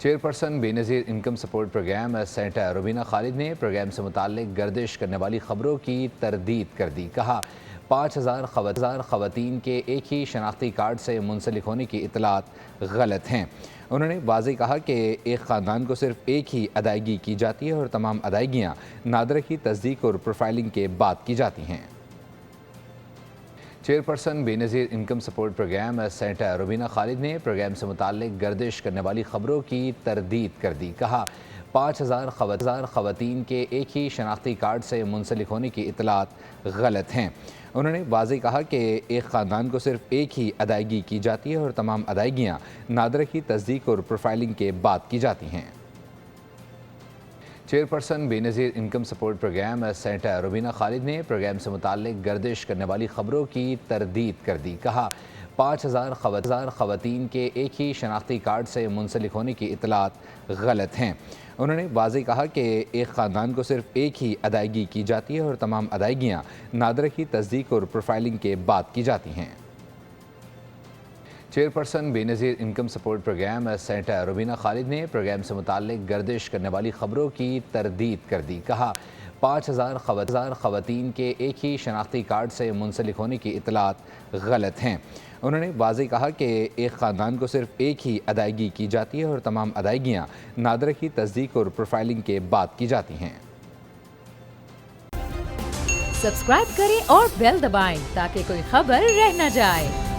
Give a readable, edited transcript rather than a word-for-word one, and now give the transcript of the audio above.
Chairperson Benazir income support programme senator Rubina Khalid نے programme سے متعلق گردش کرنے والی خبروں کی تردید کر دی۔ کہا 5000 خواتین کے ایک ہی شناختی کارڈ سے منسلک ہونے کی اطلاعات غلط ہیں۔ انہوں نے واضح کہا کہ ایک خاندان کو صرف ایک ہی ادائیگی کی جاتی ہے اور تمام ادائیگیاں نادرہ کی تصدیق اور پروفائلنگ کے بعد کی جاتی ہیں۔ Chairperson Benazir income support programme senator Rubina Khalid نے پروگرام سے متعلق گردش کرنے والی خبروں کی تردید کر دی۔ کہا 5000 خواتین کے ایک ہی شناختی کارڈ سے منسلک ہونے کی اطلاعات غلط ہیں۔ انہوں نے واضح کہا کہ ایک خاندان کو صرف ایک ہی ادائیگی کی جاتی ہے اور تمام ادائیگیاں نادرہ کی تصدیق اور پروفائلنگ کے بعد کی جاتی ہیں۔ Chairperson Benazir income support programme senator Rubina Khalid نے پروگرام سے متعلق گردش کرنے والی خبروں کی تردید کر دی۔ کہا 5000 خواتین کے ایک ہی شناختی کارڈ سے منسلک ہونے کی اطلاعات غلط ہیں۔ انہوں نے واضح کہا کہ ایک خاندان کو صرف ایک ہی ادائیگی کی جاتی ہے اور تمام ادائیگیاں نادرہ کی تصدیق اور پروفائلنگ کے بعد کی جاتی ہیں۔ Chairperson Benazir income support programme senator Rubina Khalid نے پروگرام سے متعلق گردش کرنے والی خبروں کی تردید کر دی۔ کہا 5000 خواتین کے ایک ہی شناختی کارڈ سے منسلک ہونے کی اطلاعات غلط ہیں۔ انہوں نے واضح کہا کہ ایک خاندان کو صرف ایک ہی ادائیگی کی جاتی ہے اور تمام ادائیگیاں نادرہ کی تصدیق اور پروفائلنگ کے بعد کی جاتی ہیں۔ سبسکرائب کریں اور بیل دبائیں تاکہ کوئی خبر رہ نہ جائے۔